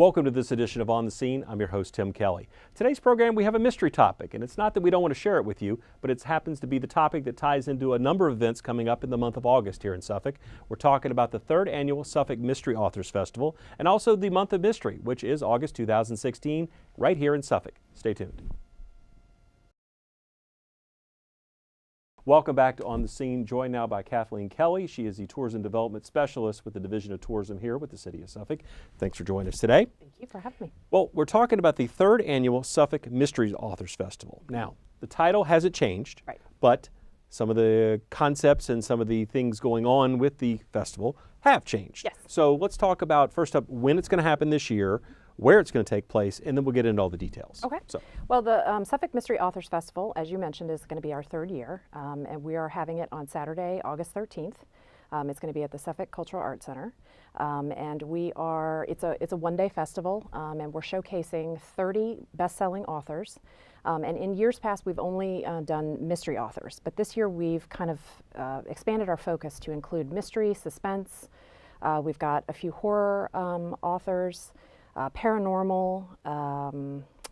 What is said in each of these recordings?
Welcome to this edition of On the Scene. I'm your host, Tim Kelly. Today's program, we have a mystery topic, and it's not that we don't want to share it with you, but it happens to be the topic that ties into a number of events coming up in the month of August here in Suffolk. We're talking about the third annual Suffolk Mystery Authors Festival, and also the month of mystery, which is August 2016, right here in Suffolk. Stay tuned. Welcome back to On the Scene, joined now by Kathleen Kelly. She is the Tourism Development Specialist with the Division of Tourism here with the City of Suffolk. Thanks for joining us today. Thank you for having me. Well, we're talking about the third annual Suffolk Mystery Authors Festival. Now, the title hasn't changed, Right. but some of the concepts and some of the things going on with the festival have changed. Yes. So let's talk about, first up, when it's going to happen this year, where it's going to take place, and then we'll get into all the details. Okay. So, Well, the Suffolk Mystery Authors Festival, as you mentioned, is going to be our third year, and we are having it on Saturday, August 13th. It's going to be at the Suffolk Cultural Arts Center, and it's a one-day festival, and we're showcasing 30 best-selling authors. And in years past, we've only done mystery authors, but this year we've kind of expanded our focus to include mystery, suspense. We've got a few horror authors. Paranormal,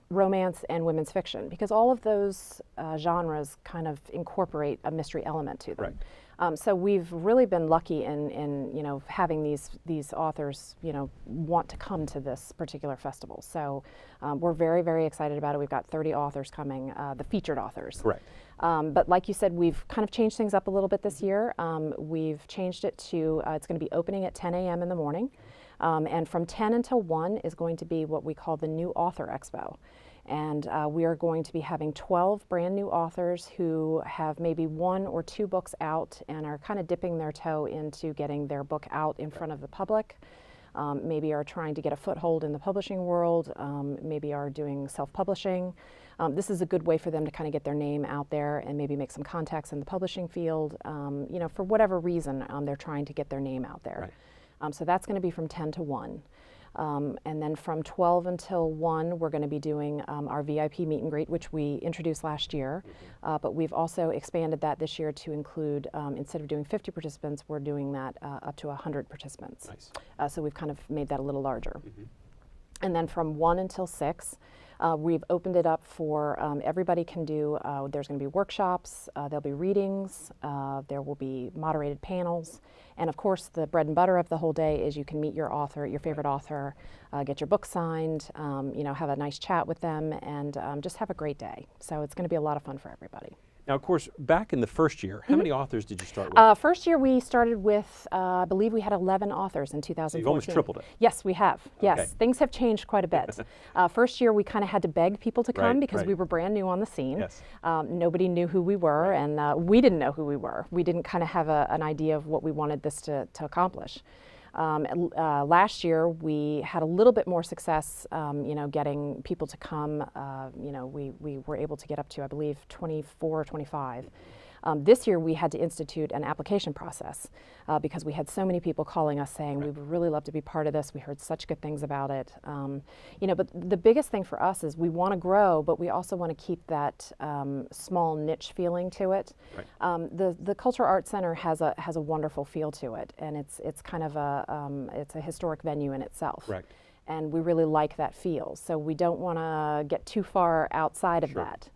romance, and women's fiction, because all of those genres kind of incorporate a mystery element to them. Right. So we've really been lucky in having these authors want to come to this particular festival. So we're very, very excited about it. We've got 30 authors coming, the featured authors. correct. But like you said, we've kind of changed things up a little bit this year. We've changed it to it's going to be opening at 10 a.m. in the morning. And from 10 until 1 is going to be what we call the New Author Expo. And we are going to be having 12 brand new authors who have maybe 1 or 2 books out and are kind of dipping their toe into getting their book out in front of the public. Maybe are trying to get a foothold in the publishing world, maybe are doing self-publishing. This is a good way for them to kind of get their name out there and maybe make some contacts in the publishing field. For whatever reason, they're trying to get their name out there. Right. So that's going to be from 10 to 1. And then from 12 until 1, we're going to be doing our VIP meet and greet, which we introduced last year. But we've also expanded that this year to include, instead of doing 50 participants, we're doing that up to 100 participants. Nice. So we've kind of made that a little larger. And then from 1 until 6, we've opened it up for everybody can do, there's going to be workshops, there'll be readings, there will be moderated panels, and of course the bread and butter of the whole day is you can meet your author, your favorite author, get your book signed, have a nice chat with them, and just have a great day. So it's going to be a lot of fun for everybody. Now, of course, back in the first year, how many authors did you start with? First year we started with, I believe we had 11 authors in 2014. So you've almost tripled it. Yes, we have. Yes, Okay. things have changed quite a bit. First year we kind of had to beg people to come Right, because right. we were brand new on the scene. Yes. Nobody knew who we were, and we didn't know who we were. We didn't kind of have an idea of what we wanted this to accomplish. Last year we had a little bit more success, getting people to come. We were able to get up to, I believe, 24 or 25. This year we had to institute an application process because we had so many people calling us saying, we would really love to be part of this. We heard such good things about it. But the biggest thing for us is we want to grow, but we also want to keep that small niche feeling to it. Right. The Cultural Arts Center has a wonderful feel to it, and it's kind of it's a historic venue in itself. Right. And we really like that feel. So we don't want to get too far outside of Sure. that.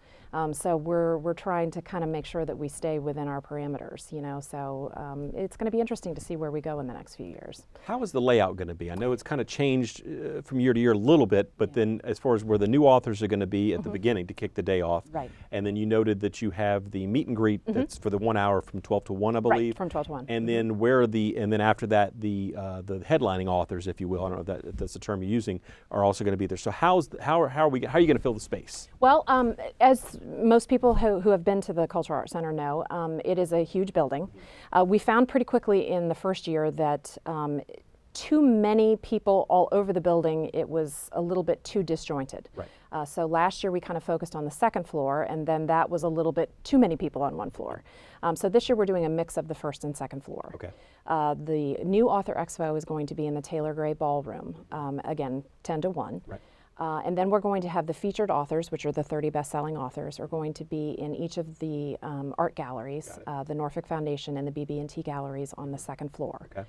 So we're trying to kind of make sure that we stay within our parameters, So it's going to be interesting to see where we go in the next few years. How is the layout going to be? I know it's kind of changed from year to year a little bit, but then as far as where the new authors are going to be at the beginning to kick the day off, Right. and then you noted that you have the meet and greet that's for the 1 hour from 12 to 1, I believe. Right, from 12 to 1. And then and then after that, the headlining authors, if you will, I don't know if that's the term you're using, are also going to be there. So how are you going to fill the space? Well, as most people who have been to the Cultural Arts Center know, it is a huge building. We found pretty quickly in the first year that too many people all over the building, it was a little bit too disjointed. Right. So last year we kind of focused on the second floor, and then that was a little bit too many people on one floor. So this year we're doing a mix of the first and second floor. Okay. The New Author Expo is going to be in the Taylor Gray Ballroom, again, 10 to 1. Right. And then we're going to have the featured authors, which are the 30 best-selling authors, are going to be in each of the art galleries, the Norfolk Foundation and the BB&T galleries on the second floor. Okay.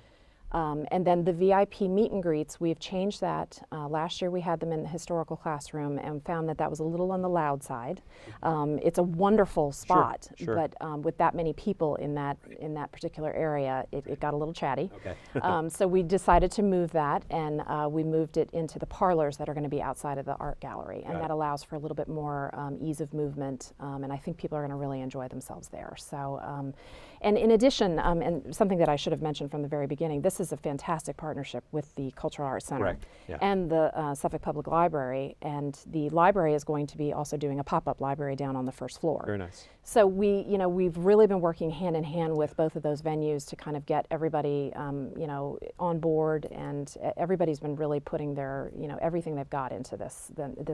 And then the VIP meet and greets, we've changed that. Last year we had them in the historical classroom and found that that was a little on the loud side. It's a wonderful spot, Sure. but with that many people in that particular area, it got a little chatty. Okay. So we decided to move that, and we moved it into the parlors that are going to be outside of the art gallery, and that allows for a little bit more ease of movement, and I think people are going to really enjoy themselves there. So, and in addition, and something that I should have mentioned from the very beginning, this is a fantastic partnership with the Cultural Arts Center Correct. Yeah. and the Suffolk Public Library, and the library is going to be also doing a pop-up library down on the first floor. Very nice. So we've really been working hand in hand with both of those venues to kind of get everybody, on board, and everybody's been really putting their, everything they've got into this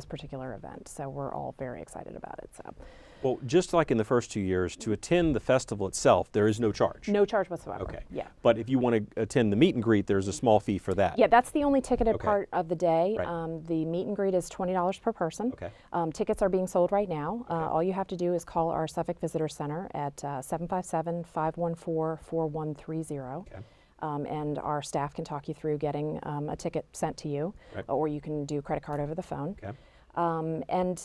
particular event. So we're all very excited about it. So. Well, just like in the first 2 years, to attend the festival itself, there is no charge. No charge whatsoever. Okay. Yeah. But if you want to attend the meet and greet, there's a small fee for that. Yeah, that's the only ticketed Okay. part of the day. Right. The meet and greet is $20 per person. Okay. Tickets are being sold right now. All you have to do is call our Suffolk Visitor Center at 757-514-4130. Okay. And our staff can talk you through getting a ticket sent to you, Right. or you can do credit card over the phone. Okay. And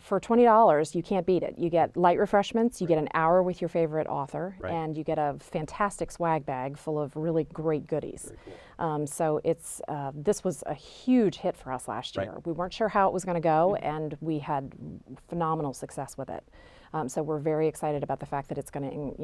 for $20, you can't beat it. You get light refreshments, you get an hour with your favorite author, Right. and you get a fantastic swag bag full of really great goodies. Very cool. So this was a huge hit for us last year. Right. We weren't sure how it was going to go, and we had phenomenal success with it. So we're very excited about the fact that it's going to,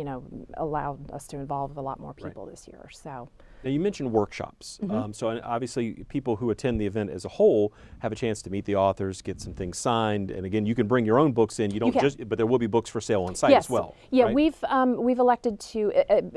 allow us to involve a lot more people this year. So. Now you mentioned workshops. So obviously people who attend the event as a whole have a chance to meet the authors, get some things signed, and again, you can bring your own books in. You don't but there will be books for sale on site as well. Yeah, right? we've elected to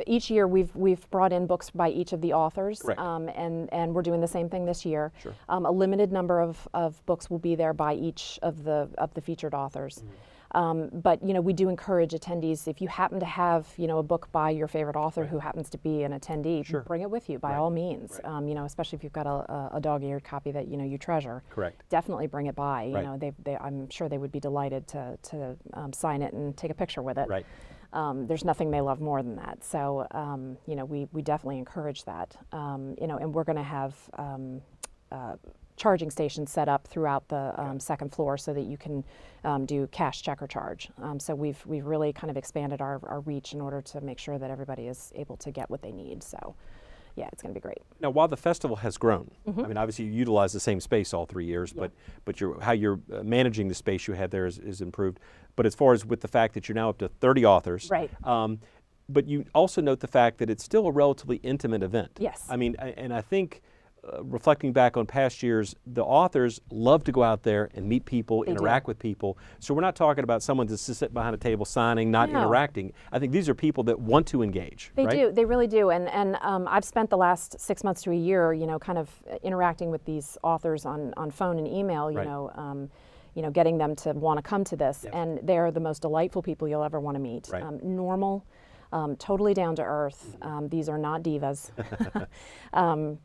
each year we've brought in books by each of the authors, Correct. and we're doing the same thing this year. Sure. A limited number of books will be there by each of the featured authors. But we do encourage attendees, if you happen to have a book by your favorite author who happens to be an attendee, bring it with you by all means. Especially if you've got a dog-eared copy that you treasure. Correct. Definitely bring it by. Right. I'm sure they would be delighted to sign it and take a picture with it. Right. There's nothing they love more than that. So we definitely encourage that. And we're going to have charging stations set up throughout the second floor so that you can do cash, check, or charge. So we've really kind of expanded our reach in order to make sure that everybody is able to get what they need. So yeah, it's going to be great. Now, while the festival has grown, I mean, obviously you utilize the same space all 3 years, but how you're managing the space you had there is improved. But as far as with the fact that you're now up to 30 authors, right. But you also note the fact that it's still a relatively intimate event. Yes. I mean, and I think reflecting back on past years, the authors love to go out there and meet people, interact with people. So we're not talking about someone just sitting behind a table signing, not interacting. I think these are people that want to engage. They right? do. They really do. And I've spent the last 6 months to a year, kind of interacting with these authors on phone and email, getting them to want to come to this. And they're the most delightful people you'll ever want to meet. Right. Normal. Totally down to earth. These are not divas,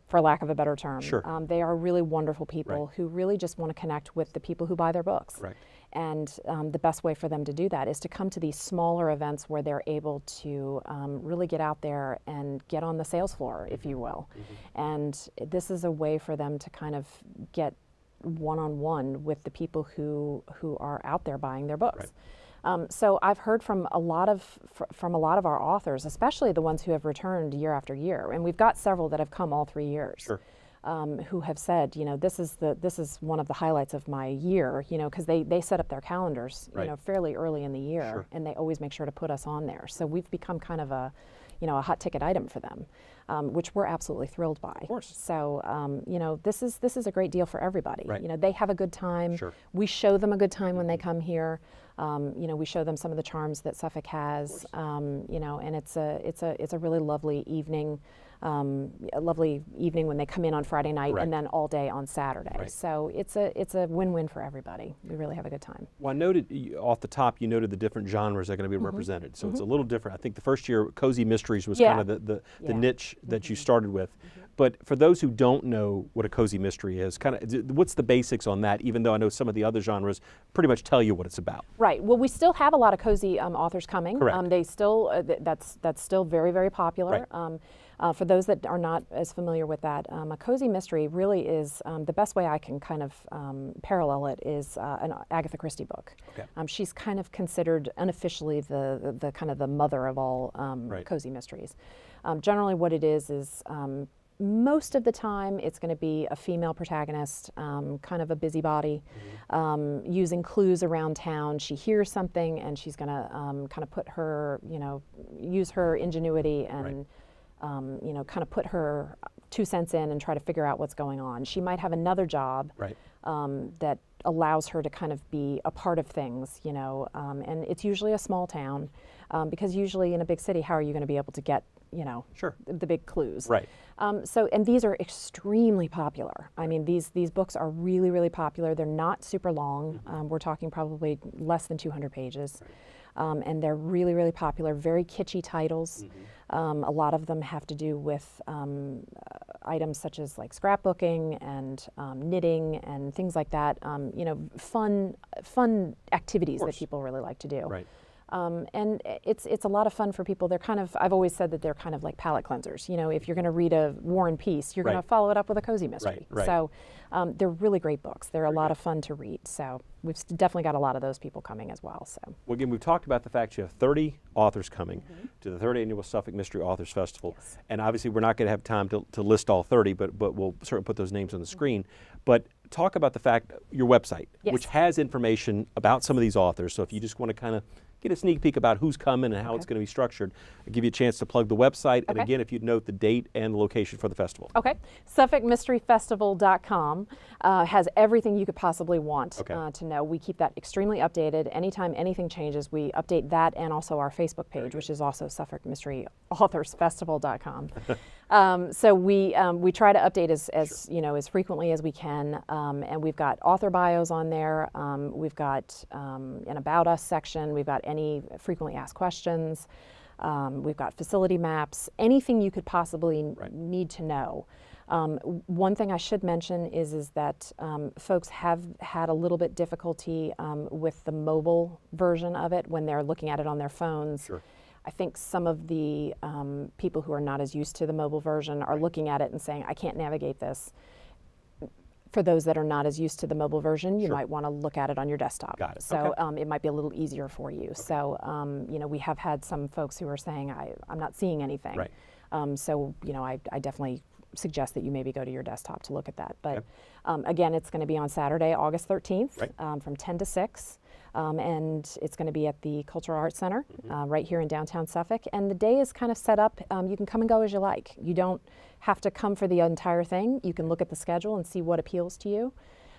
for lack of a better term. Sure. They are really wonderful people who really just want to connect with the people who buy their books. Right. And the best way for them to do that is to come to these smaller events where they're able to really get out there and get on the sales floor, if you will. And this is a way for them to kind of get one-on-one with the people who are out there buying their books. Right. So I've heard from a lot of our authors, especially the ones who have returned year after year, and we've got several that have come all 3 years, Sure. Who have said, this is one of the highlights of my year, because they set up their calendars, fairly early in the year, and they always make sure to put us on there. So we've become kind of a hot ticket item for them, which we're absolutely thrilled by. Of course. So, this is a great deal for everybody. Right. They have a good time. Sure. We show them a good time when they come here. We show them some of the charms that Suffolk has. And it's a really lovely evening. A lovely evening when they come in on Friday night and then all day on Saturday. Right. So it's a win-win for everybody. We really have a good time. Well, I noted off the top, you noted the different genres that are going to be represented. So it's a little different. I think the first year, Cozy Mysteries was kind of the niche that you started with. But for those who don't know what a cozy mystery is, kind of, what's the basics on that? Even though I know some of the other genres pretty much tell you what it's about. Right. Well, we still have a lot of cozy authors coming. Correct. They still that's still very, very popular. Right. For those that are not as familiar with that, a cozy mystery really is the best way I can kind of parallel it is an Agatha Christie book. Okay. She's kind of considered unofficially the kind of the mother of all Right. cozy mysteries. Generally, what it is most of the time it's going to be a female protagonist, kind of a busybody, using clues around town. She hears something and she's going to kind of put her, use her ingenuity and kind of put her 2 cents in and try to figure out what's going on. She might have another job that allows her to kind of be a part of things, and it's usually a small town, because usually in a big city, how are you going to be able to get, the big clues? Right. And these are extremely popular. I mean, these books are really, really popular. They're not super long. We're talking probably less than 200 pages. And they're really, really popular, very kitschy titles. A lot of them have to do with items such as like scrapbooking and knitting and things like that. Fun activities that people really like to do. Right. And it's a lot of fun for people. They're kind of, I've always said that they're kind of like palate cleansers. If you're going to read a War and Peace, you're going to follow it up with a cozy mystery. Right. So they're really great books. They're a lot of fun to read. So we've definitely got a lot of those people coming as well. So. Well, again, we've talked about the fact you have 30 authors coming to the 3rd Annual Suffolk Mystery Authors Festival. Yes. And obviously we're not going to have time to list all 30, but we'll certainly put those names on the screen. But talk about the fact, your website, which has information about some of these authors. So if you just want to kind of get a sneak peek about who's coming and how it's going to be structured, I'll give you a chance to plug the website. And again, if you'd note the date and the location for the festival. Okay. SuffolkMysteryFestival.com has everything you could possibly want to know. We keep that extremely updated. Anytime anything changes, we update that and also our Facebook page, which is also SuffolkMysteryAuthorsFestival.com. So we try to update as frequently as we can, and we've got author bios on there. We've got an About Us section. We've got any frequently asked questions. We've got facility maps. Anything you could possibly need to know. One thing I should mention is that folks have had a little bit difficulty with the mobile version of it when they're looking at it on their phones. Sure. I think some of the people who are not as used to the mobile version are looking at it and saying, I can't navigate this. For those that are not as used to the mobile version, you might want to look at it on your desktop. Got it. So it might be a little easier for you. So we have had some folks who are saying, I'm not seeing anything. Right. So I definitely suggest that you maybe go to your desktop to look at that. But again, it's going to be on Saturday, August 13th from 10 to 6. And it's going to be at the Cultural Arts Center right here in downtown Suffolk. And the day is kind of set up. You can come and go as you like. You don't have to come for the entire thing. You can look at the schedule and see what appeals to you.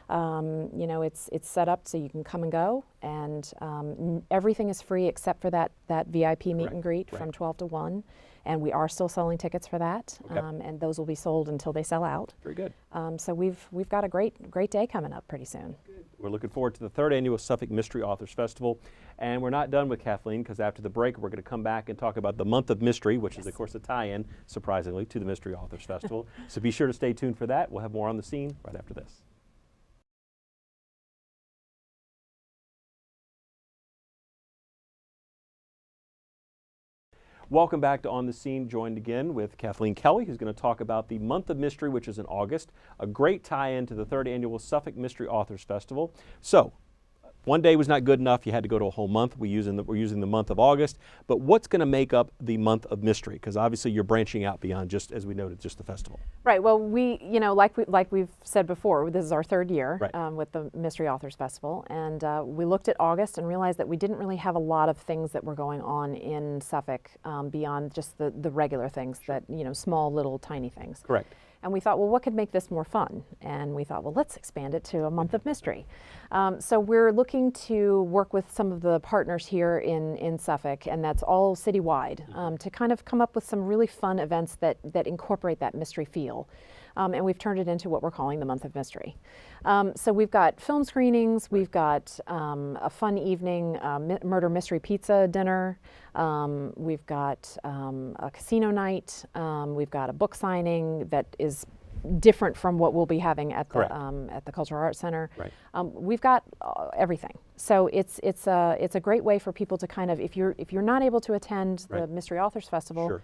It's set up so you can come and go. And everything is free except for that VIP meet and greet from 12 to 1. And we are still selling tickets for that. And those will be sold until they sell out. Very good. So we've got a great day coming up pretty soon. We're looking forward to the 3rd Annual Suffolk Mystery Authors Festival. And we're not done with Kathleen, because after the break, we're going to come back and talk about the month of mystery, which is, of course, a tie-in, surprisingly, to the Mystery Authors Festival. So be sure to stay tuned for that. We'll have more on the scene right after this. Welcome back to On the Scene, joined again with Kathleen Kelly, who's going to talk about the month of mystery, which is in August, a great tie-in to the 3rd Annual Suffolk Mystery Authors Festival. So, one day was not good enough. You had to go to a whole month. We're using the month of August. But what's going to make up the month of mystery? Because obviously you're branching out beyond just, as we noted, just the festival. Right. Well, like we've said before, this is our 3rd year with the Mystery Authors Festival, and we looked at August and realized that we didn't really have a lot of things that were going on in Suffolk beyond just the regular things that small little tiny things. Correct. And we thought, well, what could make this more fun? And we thought, well, let's expand it to a month of mystery. So we're looking to work with some of the partners here in Suffolk, and that's all citywide, to kind of come up with some really fun events that incorporate that mystery feel. And we've turned it into what we're calling the month of mystery. So we've got film screenings, we've got a fun evening murder mystery pizza dinner, we've got a casino night, we've got a book signing that is different from what we'll be having at the Cultural Arts Center. Right. We've got everything. So it's a great way for people to kind of, if you're not able to attend the Mystery Authors Festival,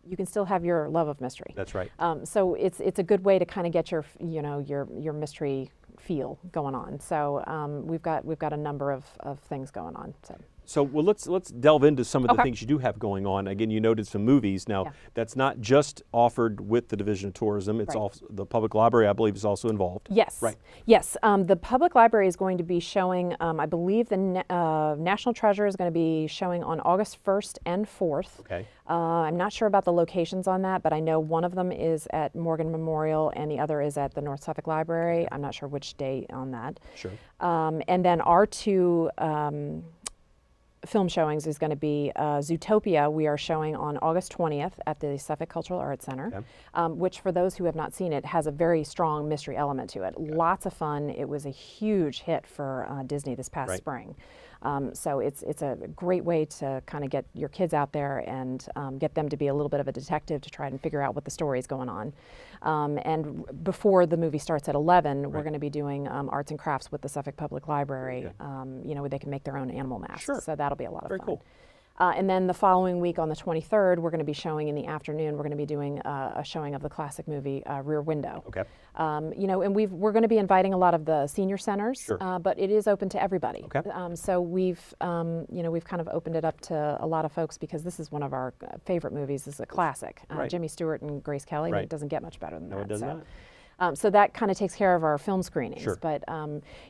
you can still have your love of mystery. That's right. So it's a good way to kind of get your your mystery feel going on. So we've got a number of things going on. So well, let's delve into some of the Okay. things you do have going on. Again, you noted some movies. Now, Yeah. that's not just offered with the Division of Tourism. It's Right. also the public library, I believe, is also involved. Yes. Right. Yes. The public library is going to be showing, I believe the National Treasure is going to be showing on August 1st and 4th. Okay. I'm not sure about the locations on that, but I know one of them is at Morgan Memorial and the other is at the North Suffolk Library. I'm not sure which day on that. Sure. And then our two film showings is going to be Zootopia. We are showing on August 20th at the Suffolk Cultural Arts Center, Okay. which for those who have not seen it has a very strong mystery element to it. Lots of fun. It was a huge hit for Disney this past Right. spring. So it's a great way to kind of get your kids out there and get them to be a little bit of a detective to try and figure out what the story is going on. And before the movie starts at 11, we're Right. going to be doing arts and crafts with the Suffolk Public Library. Where they can make their own animal masks. Sure. So that'll be a lot of Very fun. cool. And then the following week on the 23rd, we're going to be showing in the afternoon. We're going to be doing a showing of the classic movie Rear Window. Okay. And we're going to be inviting a lot of the senior centers, Sure. But it is open to everybody. Okay. So we've kind of opened it up to a lot of folks because this is one of our favorite movies. This is a classic. Right. Jimmy Stewart and Grace Kelly. Right. It doesn't get much better than that. No, it does not. So that kind of takes care of our film screenings. Sure. But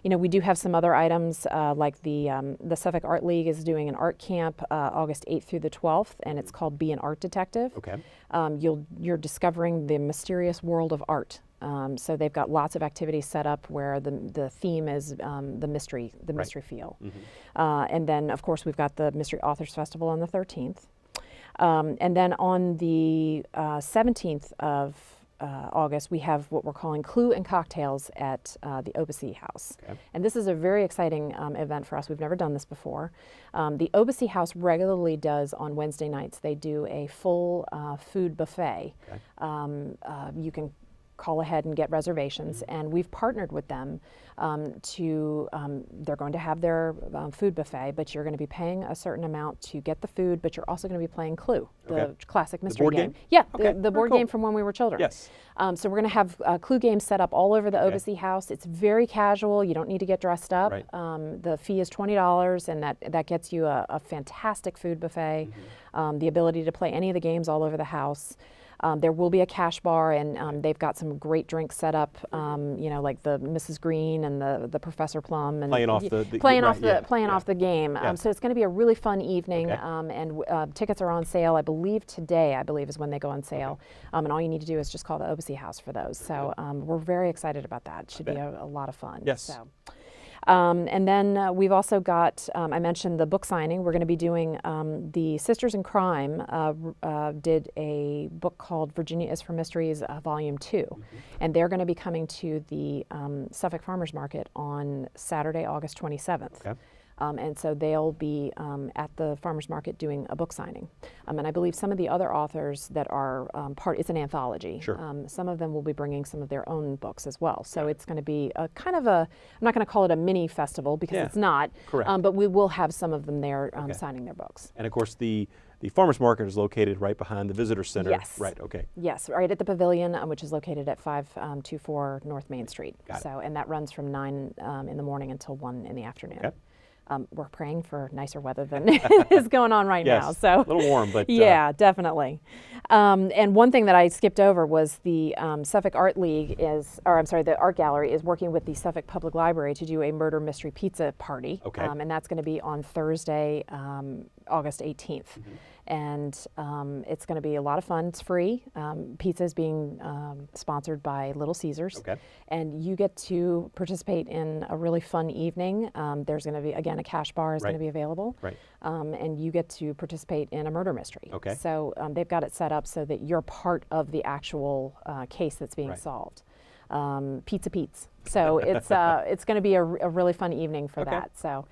we do have some other items like the Suffolk Art League is doing an art camp August 8th through the 12th, and it's called Be an Art Detective. Okay. You're discovering the mysterious world of art. So they've got lots of activities set up where the theme is the mystery feel. And then of course we've got the Mystery Authors Festival on the 13th. And then on the 17th of August, we have what we're calling Clue and Cocktails at the Obacy House. Okay. And this is a very exciting event for us. We've never done this before. The Obacy House regularly does on Wednesday nights, they do a full food buffet. Okay. You can call ahead and get reservations, and we've partnered with them they're going to have their food buffet, but you're going to be paying a certain amount to get the food, but you're also going to be playing Clue, the Okay. classic mystery board game? Yeah, Okay, the very board cool. game from when we were children. Yes. So we're going to have Clue games set up all over the Okay. Obacy House. It's very casual. You don't need to get dressed up. Right. The fee is $20, and that gets you a fantastic food buffet, the ability to play any of the games all over the house. There will be a cash bar, and they've got some great drinks set up, like the Mrs. Green and the Professor Plum, and Playing off off the game. Yeah. So it's going to be a really fun evening, Okay. and tickets are on sale. I believe today is when they go on sale, and all you need to do is just call the Obacy House for those. So we're very excited about that. It should be a lot of fun. Yes. So. And then we've also got, I mentioned the book signing. We're going to be doing, the Sisters in Crime did a book called Virginia is for Mysteries, Volume 2. And they're going to be coming to the Suffolk Farmers Market on Saturday, August 27th. Okay. And so they'll be at the farmers market doing a book signing. And I believe some of the other authors that are it's an anthology. Sure. Some of them will be bringing some of their own books as well. So it's going to be a kind of I'm not going to call it a mini festival because Yeah. it's not. Correct. But we will have some of them there Okay. signing their books. And of course, the farmers market is located right behind the visitor center. Yes. Right. Okay. Yes, right at the pavilion, which is located at 524 North Main Street. Got it. So, and that runs from 9 in the morning until 1 in the afternoon. Okay. We're praying for nicer weather than is going on right Yes. now. So A little warm, but yeah, definitely. And one thing that I skipped over was the Suffolk Art League the Art Gallery is working with the Suffolk Public Library to do a murder mystery pizza party. Okay. And that's going to be on Thursday, August 18th. And it's going to be a lot of fun. It's free. Pizza is being sponsored by Little Caesars. Okay. And you get to participate in a really fun evening. There's going to be, again, a cash bar is Right. going to be available. Right. And you get to participate in a murder mystery. Okay. So they've got it set up so that you're part of the actual case that's being Right. solved. Pizza Pete's So it's going to be a really fun evening for Okay. that. So.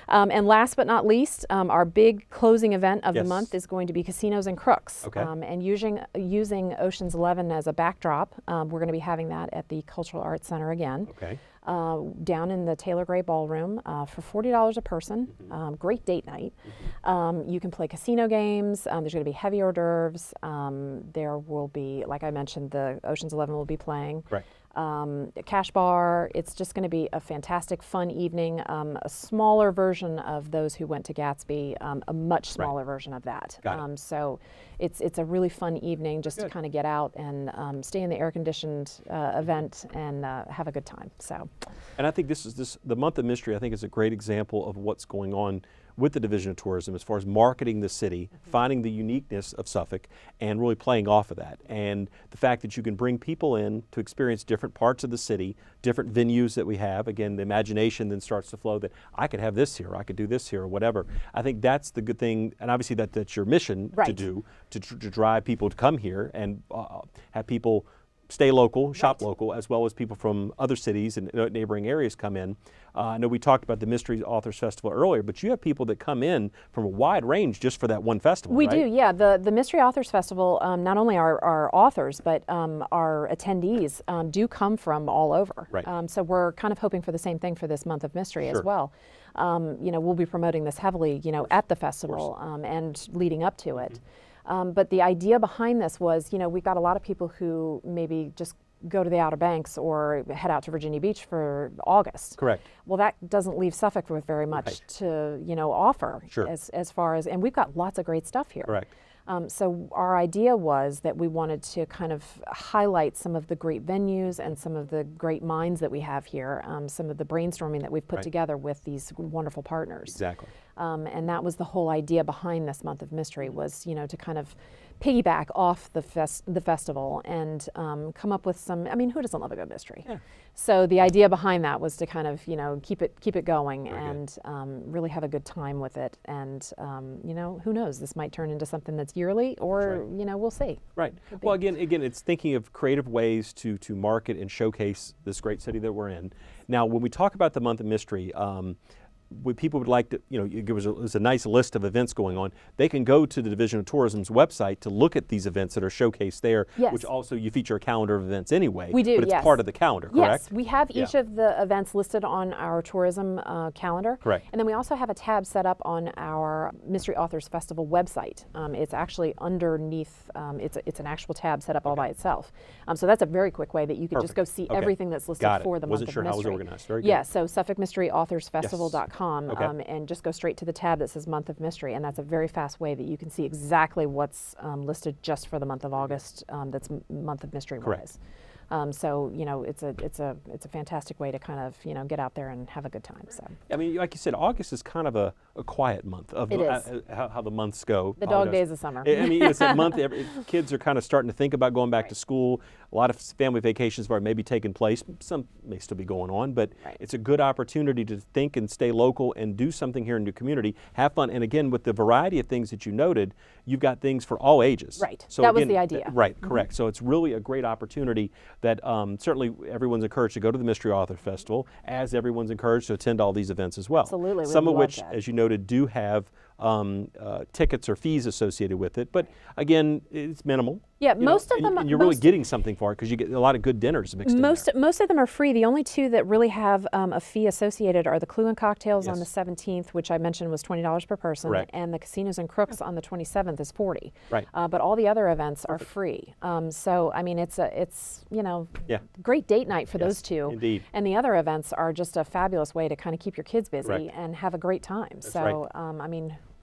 And last but not least, our big closing event of the Yes. month is going to be Casinos and Crooks. Okay. And using Ocean's 11 as a backdrop, we're going to be having that at the Cultural Arts Center again. Okay. Down in the Taylor Gray Ballroom for $40 a person. Great date night. You can play casino games. There's going to be heavy hors d'oeuvres. There will be, like I mentioned, the Ocean's 11 will be playing. Right. A cash bar. It's just going to be a fantastic, fun evening. A smaller version of those who went to Gatsby, a much smaller version of that. Got it. So it's a really fun evening just to kind of get out and stay in the air-conditioned event and have a good time. So. And I think the month of mystery, I think, is a great example of what's going on with the Division of Tourism as far as marketing the city, finding the uniqueness of Suffolk, and really playing off of that. And the fact that you can bring people in to experience different parts of the city, different venues that we have. Again, the imagination then starts to flow that I could have this here, or I could do this here, or whatever. I think that's the good thing, and obviously that's your mission to do, to drive people to come here and have people stay local, shop local, as well as people from other cities and neighboring areas come in. I know we talked about the Mystery Authors Festival earlier, but you have people that come in from a wide range just for that one festival, We right? do, yeah. The Mystery Authors Festival, not only our authors, but our attendees do come from all over. Right. So we're kind of hoping for the same thing for this month of mystery as well. We'll be promoting this heavily, at the festival and leading up to it. But the idea behind this was, we've got a lot of people who maybe just go to the Outer Banks or head out to Virginia Beach for August. Correct. Well, that doesn't leave Suffolk with very much to, offer as far as, and we've got lots of great stuff here. Correct. So our idea was that we wanted to kind of highlight some of the great venues and some of the great minds that we have here, some of the brainstorming that we've put together with these wonderful partners. Exactly. And that was the whole idea behind this month of mystery was, to kind of piggyback off the festival and come up with some, who doesn't love a good mystery? Yeah. So the idea behind that was to kind of, keep it going and really have a good time with it. And, who knows, this might turn into something that's yearly or, we'll see. Right. Well, again, it's thinking of creative ways to market and showcase this great city that we're in. Now, when we talk about the month of mystery, what people would like to, there's a nice list of events going on. They can go to the Division of Tourism's website to look at these events that are showcased there, which also you feature a calendar of events anyway. We do, but it's part of the calendar, correct? Yes, we have each of the events listed on our tourism calendar. Correct. And then we also have a tab set up on our Mystery Authors Festival website. It's actually underneath, it's an actual tab set up all by itself. So that's a very quick way that you could just go see everything that's listed for the month of mystery. Wasn't sure how it was organized. Very good. Yeah, so SuffolkMysteryAuthorsFestival.com. And just go straight to the tab that says Month of Mystery, and that's a very fast way that you can see exactly what's listed just for the month of August. That's Month of Mystery wise. So it's a fantastic way to kind of get out there and have a good time. So like you said, August is kind of a quiet month of how the months go. The dog days of summer. It's that month. Kids are kind of starting to think about going back to school. A lot of family vacations are maybe taking place. Some may still be going on, but it's a good opportunity to think and stay local and do something here in your community. Have fun, and again, with the variety of things that you noted, you've got things for all ages. Right. So that again, was the idea. Right. Correct. So it's really a great opportunity that certainly everyone's encouraged to go to the Mystery Author Festival, as everyone's encouraged to attend all these events as well. Absolutely. Some of which, as you noted, do have tickets or fees associated with it, but again, it's minimal. Yeah, most of them. And you're really getting something for it because you get a lot of good dinners mixed in there. Most of them are free. The only two that really have a fee associated are the Clue and Cocktails on the 17th, which I mentioned was $20 per person, and the Casinos and Crooks on the 27th is $40. Right. But all the other events are free. So it's great date night for those two. Indeed. And the other events are just a fabulous way to kind of keep your kids busy and have a great time. That's so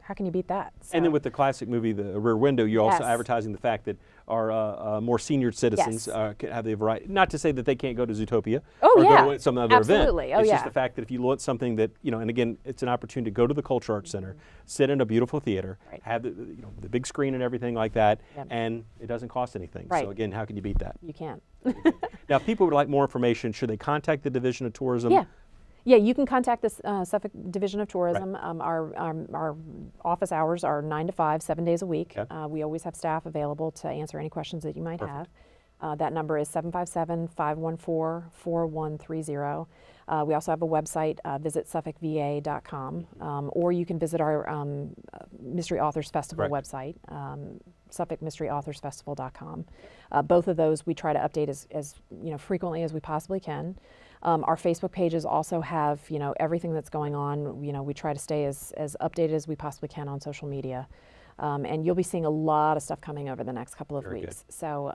how can you beat that? So. And then with the classic movie, The Rear Window, you're also advertising the fact that our more senior citizens can have the variety. Not to say that they can't go to Zootopia or go to some other event. It's just the fact that if you want something that, and again, it's an opportunity to go to the Cultural Arts Center, sit in a beautiful theater, have the big screen and everything like that, and it doesn't cost anything. So again, how can you beat that? You can't. Now, if people would like more information, should they contact the Division of Tourism? Yeah, you can contact the Suffolk Division of Tourism. Our office hours are 9 to 5, 7 days a week. We always have staff available to answer any questions that you might have. That number is 757-514-4130. We also have a website, visit suffolkva.com, or you can visit our Mystery Authors Festival website, suffolkmysteryauthors.festival.com. Both of those we try to update as frequently as we possibly can. Our Facebook pages also have everything that's going on. We try to stay as updated as we possibly can on social media. And you'll be seeing a lot of stuff coming over the next couple of weeks. Good. So,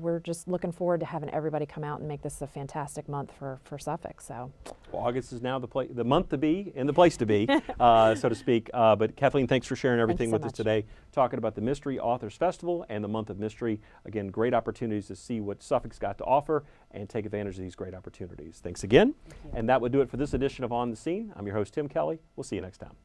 we're just looking forward to having everybody come out and make this a fantastic month for Suffolk. So, well, August is now the month to be and the place to be, so to speak. But Kathleen, thanks for sharing everything with us today, talking about the Mystery Authors Festival and the month of mystery. Again, great opportunities to see what Suffolk's got to offer and take advantage of these great opportunities. Thanks again. And that would do it for this edition of On the Scene. I'm your host, Tim Kelly. We'll see you next time.